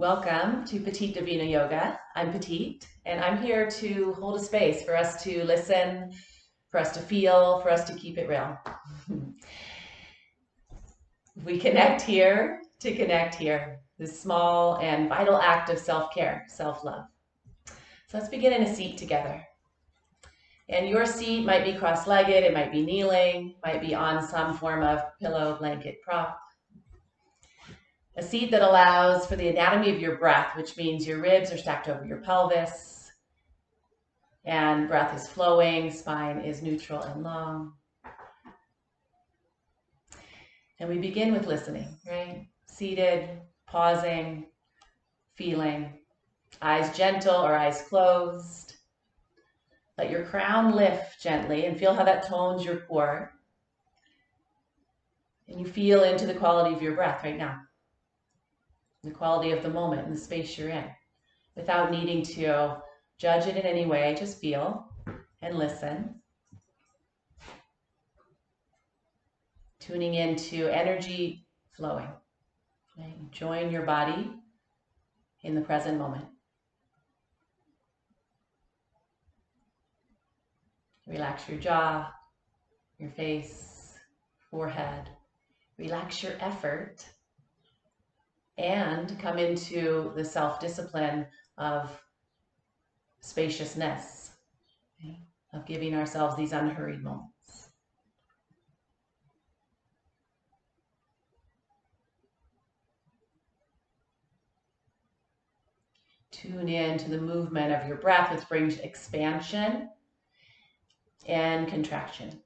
Welcome to Petit Davina Yoga. I'm Petite, and I'm here to hold a space for us to listen, for us to feel, for us to keep it real. We connect here to connect here. This small and vital act of self-care, self-love. So let's begin in a seat together. And your seat might be cross-legged, it might be kneeling, might be on some form of pillow, blanket, prop. A seat that allows for the anatomy of your breath, which means your ribs are stacked over your pelvis and breath is flowing, spine is neutral and long. And we begin with listening, right? Seated, pausing, feeling, eyes gentle or eyes closed. Let your crown lift gently and feel how that tones your core. And you feel into the quality of your breath right now. The quality of the moment and the space you're in, without needing to judge it in any way. Just feel and listen. Tuning into energy flowing. Okay? Join your body in the present moment. Relax your jaw, your face, forehead. Relax your effort. And come into the self-discipline of spaciousness, okay? Of giving ourselves these unhurried moments. Tune in to the movement of your breath, which brings expansion and contraction.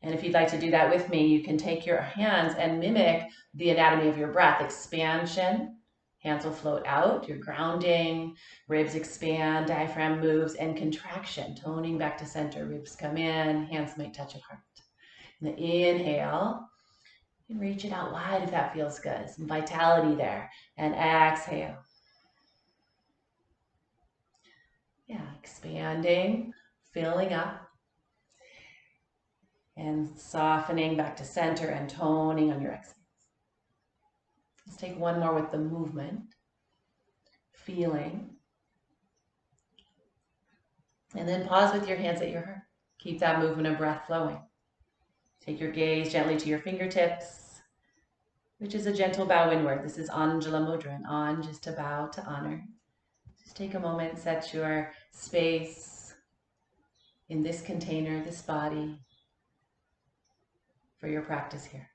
And if you'd like to do that with me, you can take your hands and mimic the anatomy of your breath. Expansion, hands will float out, you're grounding, ribs expand, diaphragm moves, and contraction, toning back to center. Ribs come in, hands might touch at heart. And the inhale, you can reach it out wide if that feels good. Some vitality there. And exhale. Yeah, expanding, filling up. And softening back to center and toning on your exhale. Let's take one more with the movement. Feeling. And then pause with your hands at your heart. Keep that movement of breath flowing. Take your gaze gently to your fingertips, which is a gentle bow inward. This is Anjala Mudra, and on just to bow to honor. Just take a moment, set your space in this container, this body, for your practice here.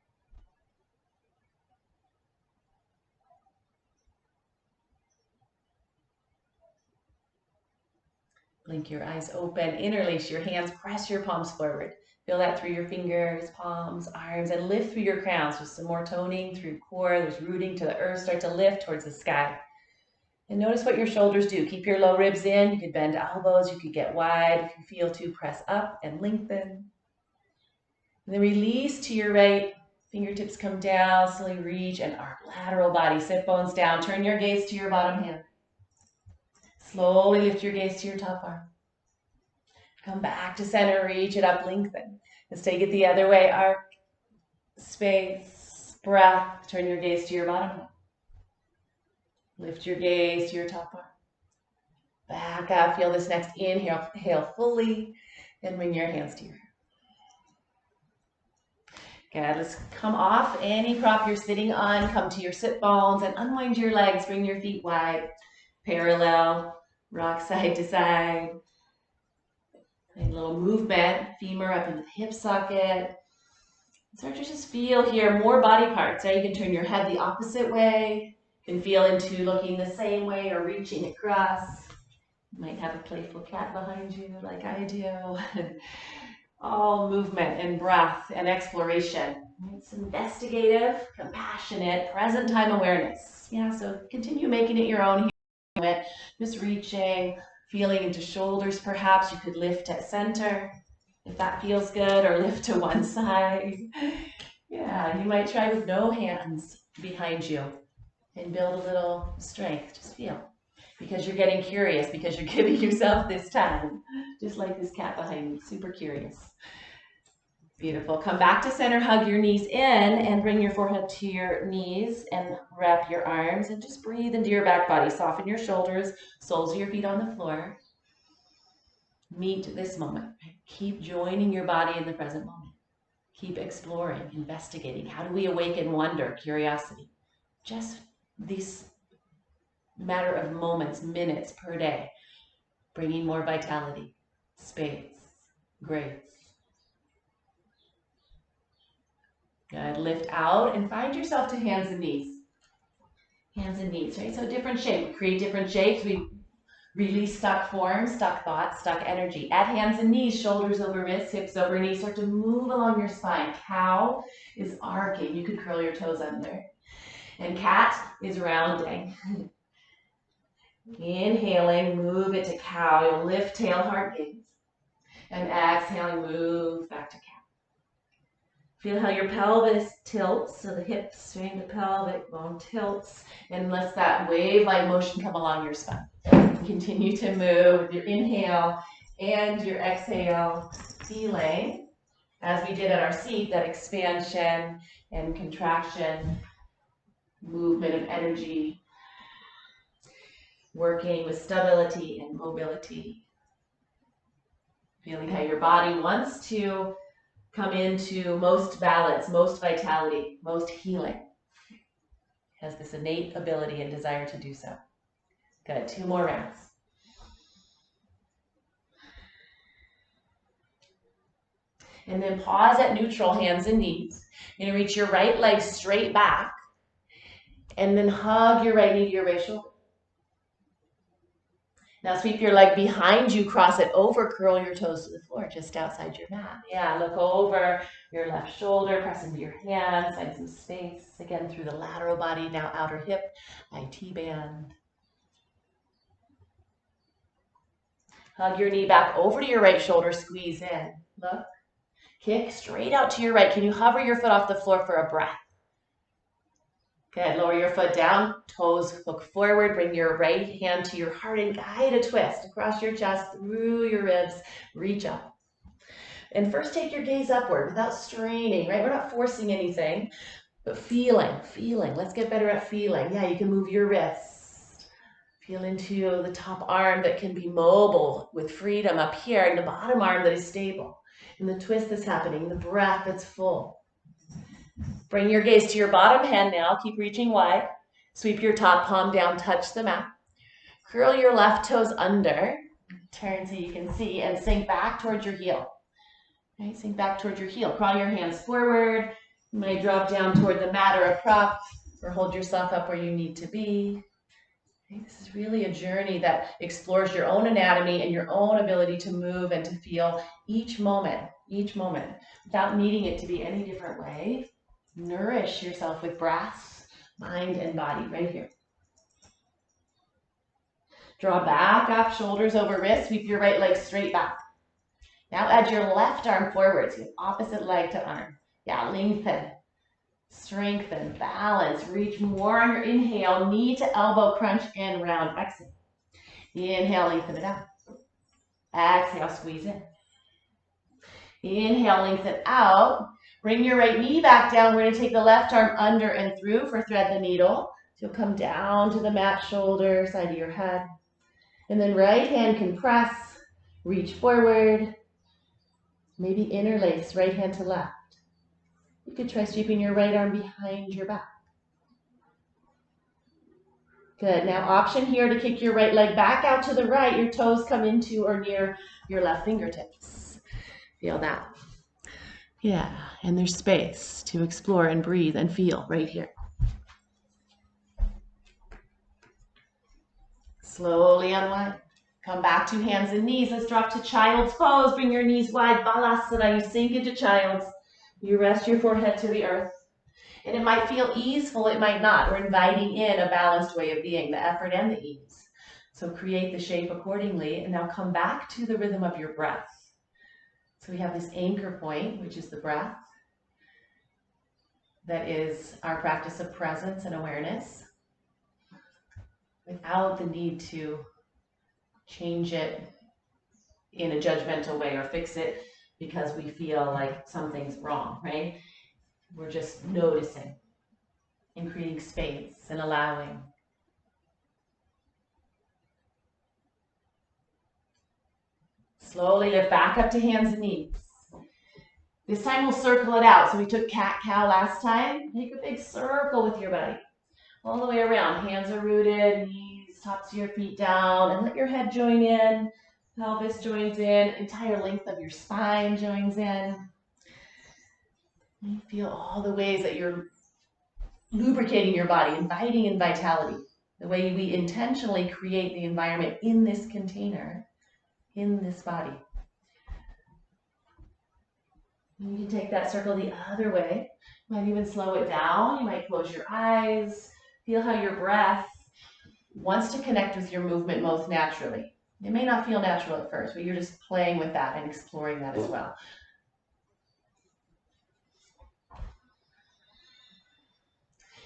Blink your eyes open, interlace your hands, press your palms forward. Feel that through your fingers, palms, arms, and lift through your crowns. Just some more toning through core. There's rooting to the earth. Start to lift towards the sky. And notice what your shoulders do. Keep your low ribs in. You could bend elbows. You could get wide. If you feel to, press up and lengthen. And then release to your right. Fingertips come down. Slowly reach and arc lateral body. Sit bones down. Turn your gaze to your bottom hand. Slowly lift your gaze to your top arm. Come back to center, reach it up, lengthen. Let's take it the other way, arc, space, breath. Turn your gaze to your bottom hand. Lift your gaze to your top arm. Back up, feel this next inhale fully, and bring your hands to your heart. Good, let's come off any prop you're sitting on, come to your sit bones and unwind your legs, bring your feet wide, parallel, rock side to side. A little movement, femur up into the hip socket. Start to just feel here more body parts. Now you can turn your head the opposite way. You can feel into looking the same way or reaching across. You might have a playful cat behind you like I do. All movement and breath and exploration. It's investigative, compassionate, present time awareness. Yeah, so continue making it your own here. Just reaching, feeling into shoulders perhaps. You could lift at center if that feels good, or lift to one side. Yeah, you might try with no hands behind you and build a little strength. Just feel. Because you're getting curious, because you're giving yourself this time. Just like this cat behind me, super curious. Beautiful. Come back to center, hug your knees in, and bring your forehead to your knees and wrap your arms and just breathe into your back body. Soften your shoulders, soles of your feet on the floor. Meet this moment. Keep joining your body in the present moment. Keep exploring, investigating. How do we awaken wonder, curiosity? Just these matter of moments, minutes per day, bringing more vitality, space, grace. Good. Lift out and find yourself to hands and knees. Hands and knees, right? So different shape. We create different shapes. We release stuck forms, stuck thoughts, stuck energy. At hands and knees, shoulders over wrists, hips over knees. Start to move along your spine. Cow is arcing. You could curl your toes under. And cat is rounding. Inhaling, move it to cow. You'll lift tail, heart gaze. And exhaling, move back to cat. Feel how your pelvis tilts, so the hips swing, the pelvic bone tilts, and let that wave-like motion come along your spine. Continue to move with your inhale and your exhale, feeling, as we did at our seat, that expansion and contraction, movement of energy, working with stability and mobility. Feeling how your body wants to come into most balance, most vitality, most healing. Has this innate ability and desire to do so. Good, 2 more rounds. And then pause at neutral, hands and knees. You're gonna reach your right leg straight back and then hug your right knee to your right shoulder. Now sweep your leg behind you, cross it over, curl your toes to the floor just outside your mat. Yeah, look over your left shoulder, press into your hands, find some space. Again, through the lateral body, now outer hip, IT band. Hug your knee back over to your right shoulder, squeeze in. Look, kick straight out to your right. Can you hover your foot off the floor for a breath? Good, lower your foot down, toes hook forward, bring your right hand to your heart and guide a twist across your chest, through your ribs, reach up. And first take your gaze upward without straining, right? We're not forcing anything, but feeling. Let's get better at feeling. Yeah, you can move your wrist. Feel into the top arm that can be mobile with freedom up here and the bottom arm that is stable. And the twist that's happening, the breath that's full. Bring your gaze to your bottom hand now. Keep reaching wide. Sweep your top palm down, touch the mat. Curl your left toes under. Turn so you can see and sink back towards your heel. Right, sink back towards your heel. Crawl your hands forward. You might drop down toward the mat or a prop, or hold yourself up where you need to be. Okay, this is really a journey that explores your own anatomy and your own ability to move and to feel each moment, without needing it to be any different way. Nourish yourself with breath, mind, and body right here. Draw back up, shoulders over wrists. Sweep your right leg straight back. Now add your left arm forward, so opposite leg to arm. Yeah, lengthen, strengthen, balance. Reach more on your inhale, knee to elbow, crunch and round. Exhale. Inhale, lengthen it out. Exhale, squeeze in. Inhale, lengthen out. Bring your right knee back down. We're going to take the left arm under and through for thread the needle. So you'll come down to the mat, shoulder, side of your head. And then right hand can press, reach forward. Maybe interlace right hand to left. You could try sweeping your right arm behind your back. Good. Now option here to kick your right leg back out to the right. Your toes come into or near your left fingertips. Feel that. Yeah, and there's space to explore and breathe and feel right here. Slowly unwind. Come back to hands and knees. Let's drop to child's pose. Bring your knees wide. Balasana. You sink into child's. You rest your forehead to the earth. And it might feel easeful, it might not. We're inviting in a balanced way of being, the effort and the ease. So create the shape accordingly, and now come back to the rhythm of your breath. So we have this anchor point, which is the breath. That is our practice of presence and awareness, without the need to change it in a judgmental way or fix it because we feel like something's wrong, right? We're just noticing and creating space and allowing. Slowly lift back up to hands and knees. This time we'll circle it out. So we took cat-cow last time. Make a big circle with your body. All the way around. Hands are rooted, knees, tops of your feet down, and let your head join in. Pelvis joins in. Entire length of your spine joins in. You feel all the ways that you're lubricating your body, inviting in vitality. The way we intentionally create the environment in this container, in this body. You can take that circle the other way. You might even slow it down. You might close your eyes. Feel how your breath wants to connect with your movement most naturally. It may not feel natural at first, but you're just playing with that and exploring that as well.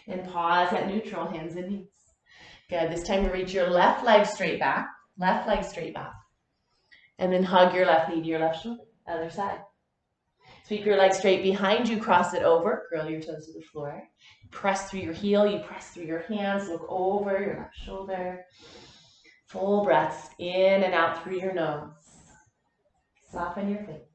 And pause at neutral, hands and knees. Good. This time you reach your left leg straight back. Left leg straight back. And then hug your left knee to your left shoulder. Other side. Sweep your leg straight behind you, cross it over, curl your toes to the floor. Press through your heel, you press through your hands, look over your left shoulder. Full breaths in and out through your nose. Soften your face.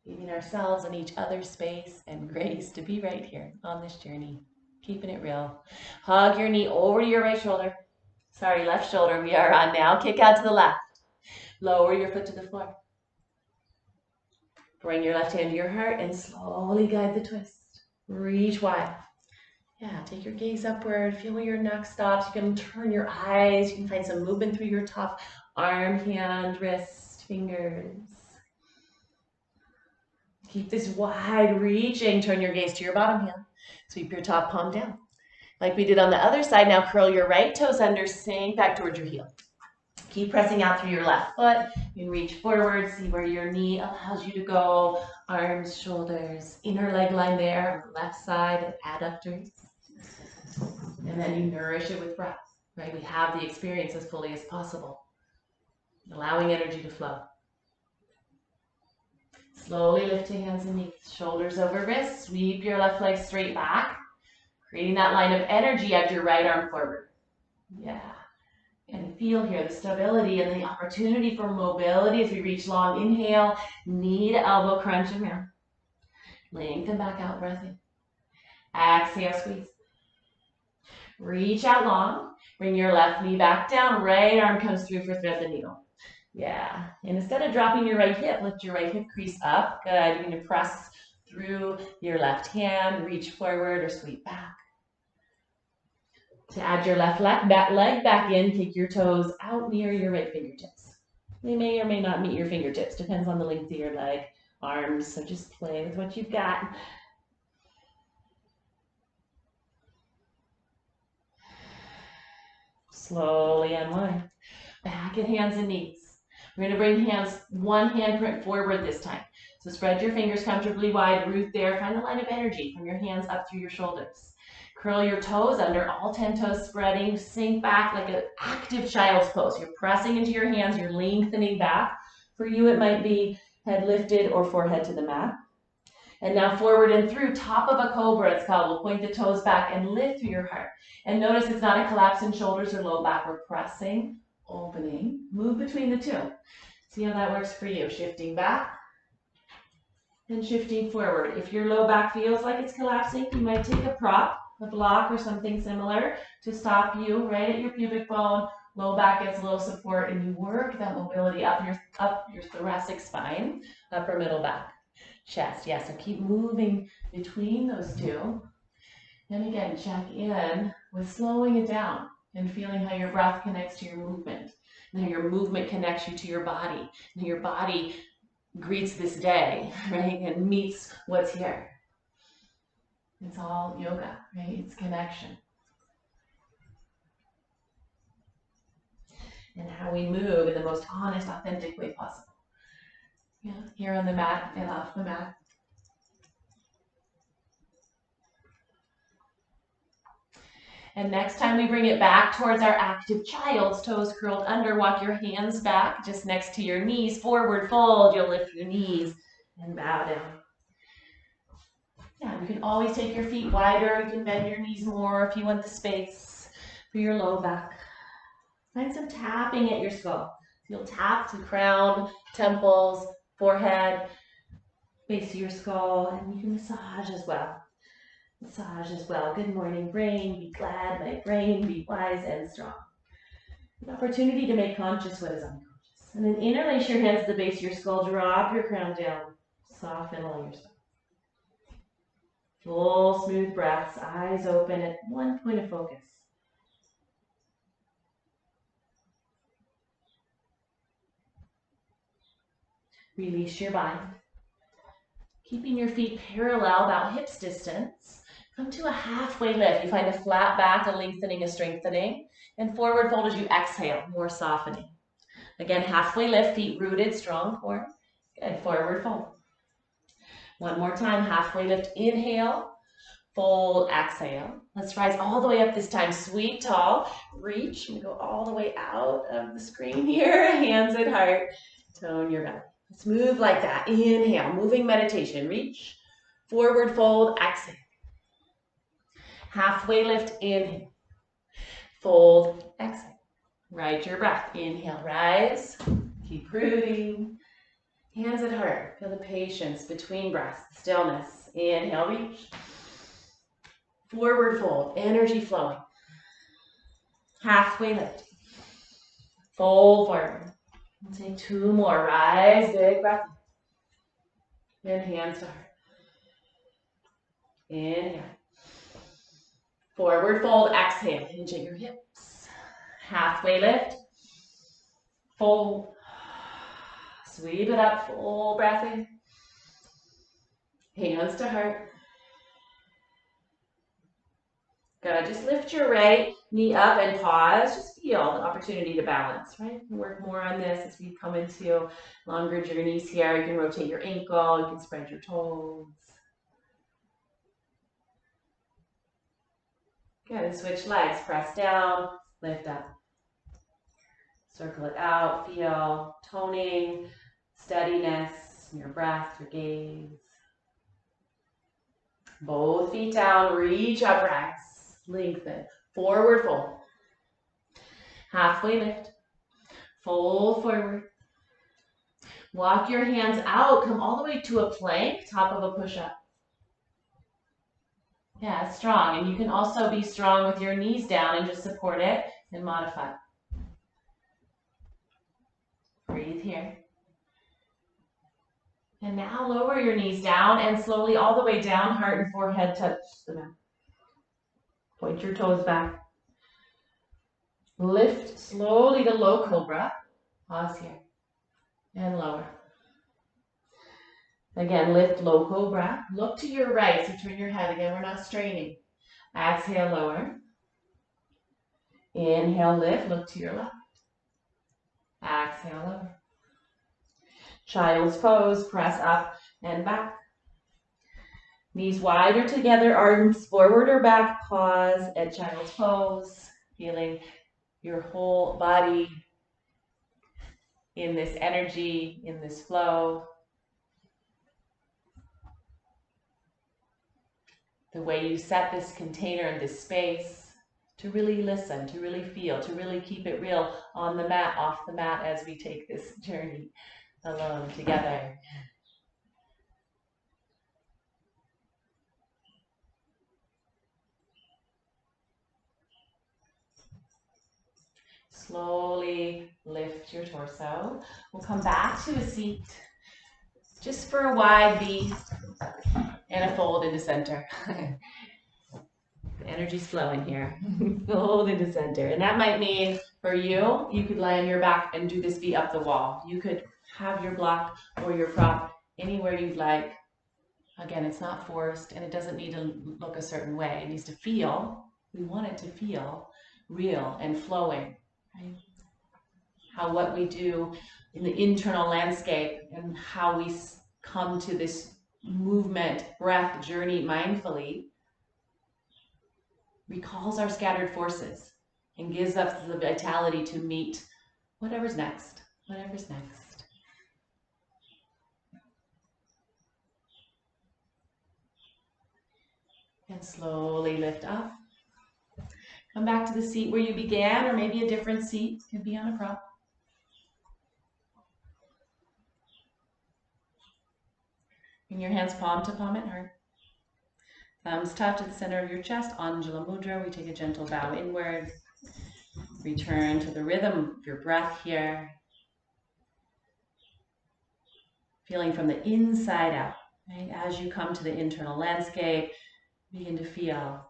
Giving ourselves and each other space and grace to be right here on this journey. Keeping it real. Hug your knee over to your right shoulder. Sorry, left shoulder we are on now. Kick out to the left. Lower your foot to the floor. Bring your left hand to your heart and slowly guide the twist. Reach wide. Yeah, take your gaze upward. Feel where your neck stops. You can turn your eyes. You can find some movement through your top arm, hand, wrist, fingers. Keep this wide reaching. Turn your gaze to your bottom hand. Sweep your top palm down. Like we did on the other side, now curl your right toes under, sink back towards your heel. Keep pressing out through your left foot. You can reach forward, see where your knee allows you to go. Arms, shoulders, inner leg line there on the left side, adductors. And then you nourish it with breath, right? We have the experience as fully as possible. Allowing energy to flow. Slowly lift your hands and knees, shoulders over wrists. Sweep your left leg straight back, creating that line of energy as your right arm forward. Yeah. And feel here the stability and the opportunity for mobility as we reach long. Inhale, knee to elbow, crunch and round. Lengthen back out, breath in. Exhale, squeeze. Reach out long. Bring your left knee back down. Right arm comes through for thread the needle. Yeah. And instead of dropping your right hip, lift your right hip crease up. Good. You're going to press through your left hand. Reach forward or sweep back. To add your left leg back in, kick your toes out near your right fingertips. They may or may not meet your fingertips, depends on the length of your leg, arms, so just play with what you've got. Slowly unwind. Back at hands and knees. We're going to bring one handprint forward this time. So spread your fingers comfortably wide, root there, find the line of energy from your hands up through your shoulders. Curl your toes under, all 10 toes spreading, sink back like an active child's pose. You're pressing into your hands, you're lengthening back. For you, it might be head lifted or forehead to the mat. And now forward and through, top of a cobra, it's called. We'll point the toes back and lift through your heart. And notice it's not a collapse in shoulders or low back. We're pressing, opening, move between the two. See how that works for you. Shifting back and shifting forward. If your low back feels like it's collapsing, you might take a prop, a block or something similar to stop you right at your pubic bone. Low back gets a little support and you work that mobility up your thoracic spine, upper middle back, chest. Yeah, so keep moving between those two. And again, check in with slowing it down and feeling how your breath connects to your movement and how your movement connects you to your body and your body greets this day, right, and meets what's here. It's all yoga, right? It's connection. And how we move in the most honest, authentic way possible. Yeah, here on the mat and off the mat. And next time we bring it back towards our active child's toes curled under, walk your hands back just next to your knees, forward fold, you'll lift your knees and bow down. Yeah, you can always take your feet wider, you can bend your knees more if you want the space for your low back. Find some tapping at your skull. You'll tap to crown, temples, forehead, base of your skull, and you can massage as well. Massage as well. Good morning, brain. Be glad, my brain. Be wise and strong. An opportunity to make conscious what is unconscious. And then interlace your hands at the base of your skull. Drop your crown down. Soften along your spine. Full, smooth breaths. Eyes open at one point of focus. Release your mind. Keeping your feet parallel, about hips distance. Come to a halfway lift. You find a flat back, a lengthening, a strengthening. And forward fold as you exhale, more softening. Again, halfway lift, feet rooted, strong core. Good, forward fold. One more time, halfway lift, inhale, fold, exhale. Let's rise all the way up this time, sweep tall, reach. We go all the way out of the screen here, hands at heart, tone your belly. Let's move like that. Inhale, moving meditation. Reach, forward fold, exhale. Halfway lift, inhale. Fold, exhale. Ride your breath. Inhale, rise. Keep rooting. Hands at heart. Feel the patience between breaths. Stillness. Inhale, reach. Forward fold. Energy flowing. Halfway lift. Fold forward. We'll take two more. Rise, big breath. And hands to heart. Inhale. Forward fold, exhale. Hinge at your hips. Halfway lift. Fold. Sweep it up, full breath in. Hands to heart. Good. Just lift your right knee up and pause. Just feel the opportunity to balance, right? Work more on this as we come into longer journeys here. You can rotate your ankle. You can spread your toes. Good. And switch legs. Press down. Lift up. Circle it out. Feel toning, steadiness, your breath, your gaze. Both feet down. Reach up, rise. Lengthen. Forward fold. Halfway lift. Fold forward. Walk your hands out. Come all the way to a plank, top of a push-up. Yeah, strong. And you can also be strong with your knees down and just support it and modify. Breathe here. And now lower your knees down and slowly all the way down, heart and forehead touch the mat. Point your toes back. Lift slowly to low cobra. Pause here. And lower. Again, lift low cobra. Look to your right, so turn your head. Again, we're not straining. Exhale, lower. Inhale, lift. Look to your left. Exhale, lower. Child's pose. Press up and back. Knees wider together, arms forward or back. Pause at child's pose. Feeling your whole body in this energy, in this flow. The way you set this container in this space to really listen, to really feel, to really keep it real on the mat, off the mat as we take this journey alone together. Slowly lift your torso. We'll come back to a seat just for a wide V and a fold into center. The energy's flowing here. Fold into center. And that might mean for you, you could lay on your back and do this V up the wall. You could have your block or your prop anywhere you'd like. Again, it's not forced and it doesn't need to look a certain way. It needs to feel, we want it to feel real and flowing. Right? How what we do in the internal landscape and how we come to this movement, breath, journey mindfully recalls our scattered forces and gives us the vitality to meet whatever's next, whatever's next. And slowly lift up. Come back to the seat where you began, or maybe a different seat. Could be on a prop. Bring your hands palm to palm at heart. Thumbs tapped to the center of your chest. Anjala Mudra. We take a gentle bow inward. Return to the rhythm of your breath here. Feeling from the inside out. Right? As you come to the internal landscape, begin to feel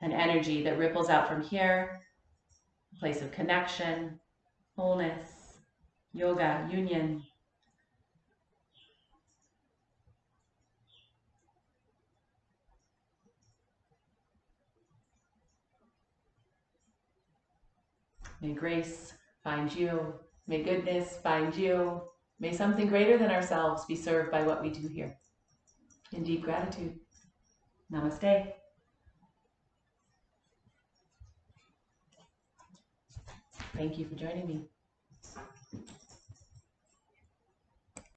an energy that ripples out from here. A place of connection, wholeness, yoga, union. May grace find you. May goodness find you. May something greater than ourselves be served by what we do here. In deep gratitude. Namaste. Thank you for joining me.